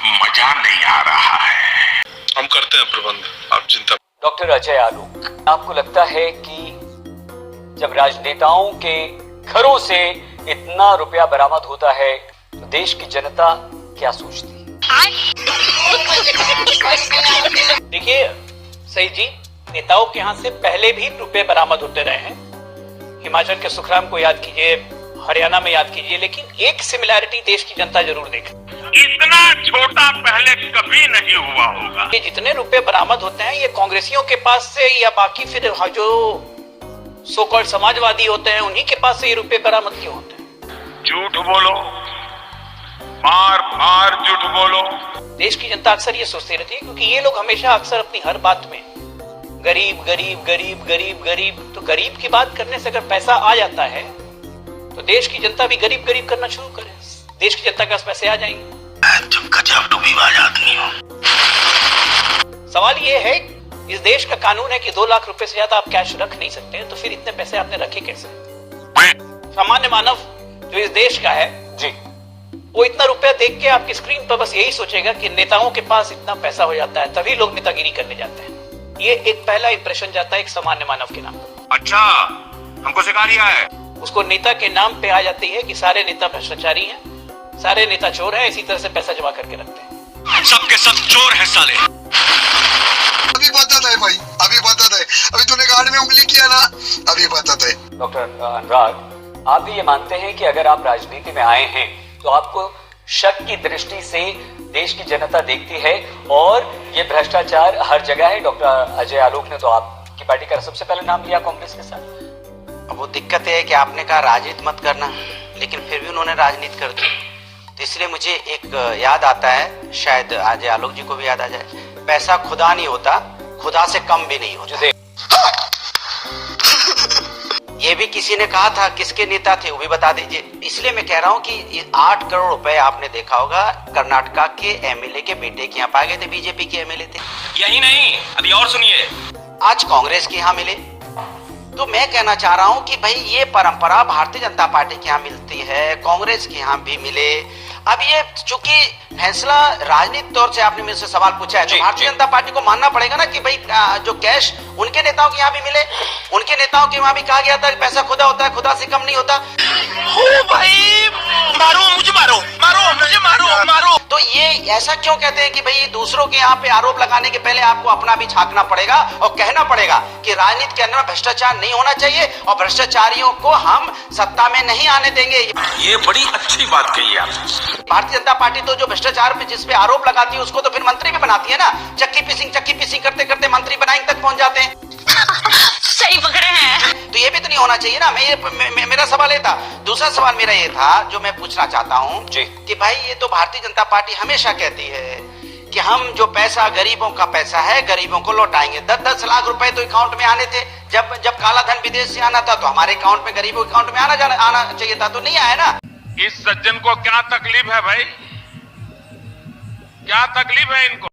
मजा नहीं आ रहा है। हम करते हैं प्रबंध, आप चिंता। डॉक्टर अजय आलोक, आपको लगता है कि जब राजनेताओं के घरों से इतना रुपया बरामद होता है तो देश की जनता क्या सोचती है? देखिए सही जी, नेताओं के यहाँ से पहले भी रुपए बरामद होते रहे हैं। हिमाचल के सुखराम को याद कीजिए, हरियाणा में याद कीजिए, लेकिन एक सिमिलैरिटी देश की जनता जरूर देखे। इतना छोटा पहले कभी नहीं हुआ होगा। ये जितने रुपए बरामद होते हैं ये कांग्रेसियों के पास से या बाकी फिर जो सो कॉल्ड समाजवादी होते हैं उन्हीं के पास से ये रुपए बरामद क्यों होते हैं? झूठ बोलो, बार बार झूठ बोलो। देश की जनता अक्सर ये सोचती रहती है, क्योंकि ये लोग हमेशा अक्सर अपनी हर बात में गरीब गरीब गरीब गरीब गरीब, तो गरीब की बात करने से अगर पैसा आ जाता है तो देश की जनता भी गरीब गरीब करना शुरू करे, देश की जनता के पास पैसे आ जाएंगे। तुम गजब डूबीबाज आदमी हो। सवाल ये है, इस देश का कानून है कि 2 लाख रुपए से ज्यादा आप कैश रख नहीं सकते, तो फिर इतने पैसे आपने रखे कैसे? सामान्य मानव जो इस देश का है जी, वो इतना रुपया देख के आपकी स्क्रीन पर बस यही सोचेगा कि नेताओं के पास इतना पैसा हो जाता है, तभी लोग नेतागिरी करने जाते हैं। ये एक पहला इंप्रेशन जाता है एक सामान्य मानव के नाम पर। अच्छा, हमको सिखा रिया है। उसको नेता के नाम पे आ जाती है कि सारे नेता भ्रष्टाचारी हैं, सारे नेता चोर हैं, इसी तरह से पैसा जमा करके रखते हैं। सबके सब चोर हैं साले। अभी बता है भाई, अभी बता है। अभी तूने गार्ड में उंगली किया ना, अभी बता है। डॉक्टर अनुराग, आप भी ये मानते हैं कि अगर आप राजनीति में आए हैं तो आपको शक की दृष्टि से देश की जनता देखती है और ये भ्रष्टाचार हर जगह है? डॉक्टर अजय आलोक ने तो आपकी पार्टी का सबसे पहले नाम लिया कांग्रेस के साथ। अब वो दिक्कत है कि आपने कहा राजनीति मत करना, लेकिन फिर भी उन्होंने राजनीति कर दी, तो इसलिए मुझे एक याद आता है, शायद अजय आलोक जी को भी याद आ जाए, पैसा खुदा नहीं होता, खुदा से कम भी नहीं होता। ये भी किसी ने कहा था, किसके नेता थे वो भी बता दीजिए। इसलिए मैं कह रहा हूँ कि 8 करोड़ रुपए आपने देखा होगा कर्नाटका के एमएलए के बेटे के यहाँ पाए गए थे, बीजेपी के एमएलए थे। यही नहीं, अभी और सुनिए। आज कांग्रेस के यहाँ मिले। तो मैं कहना चाह रहा हूँ कि भाई ये परंपरा भारतीय जनता पार्टी के यहाँ मिलती है, कांग्रेस के यहाँ भी मिले। अब ये चूंकि फैसला राजनीतिक तौर से आपने मुझसे सवाल पूछा है, तो भारतीय जनता पार्टी को मानना पड़ेगा ना कि भाई जो कैश उनके नेताओं के यहाँ भी मिले, उनके नेताओं के वहां भी कहा गया था कि पैसा खुदा होता है, खुदा से कम नहीं होता। ओ भाई, मारो मुझे, मारो मारो मुझे, मारो मारो। तो ये ऐसा क्यों कहते हैं कि भाई दूसरों के यहाँ पे आरोप लगाने के पहले आपको अपना भी झांकना पड़ेगा और कहना पड़ेगा कि राजनीति के अंदर में भ्रष्टाचार नहीं होना चाहिए और भ्रष्टाचारियों को हम सत्ता में नहीं आने देंगे। ये बड़ी अच्छी बात कही आप। भारतीय जनता पार्टी तो जो भ्रष्टाचार पे जिस पे आरोप लगाती है उसको तो फिर मंत्री भी बनाती है ना। चक्की पिसिंग करते करते मंत्री बनाने तक पहुंच जाते हैं। सही पकड़े हैं। तो ये भी तो नहीं होना चाहिए ना। मेरा सवाल ये था। दूसरा सवाल मेरा ये था जो मैं पूछना चाहता हूँ कि भाई ये तो भारतीय जनता पार्टी हमेशा कहती है कि हम जो पैसा गरीबों का पैसा है गरीबों को लौटाएंगे। 10-10 लाख रुपए तो अकाउंट में आने थे। जब काला धन विदेश से आना था तो हमारे अकाउंट में, गरीबों के अकाउंट में आना चाहिए था, तो नहीं आया ना। इस सज्जन को क्या तकलीफ है भाई, क्या तकलीफ है इनको?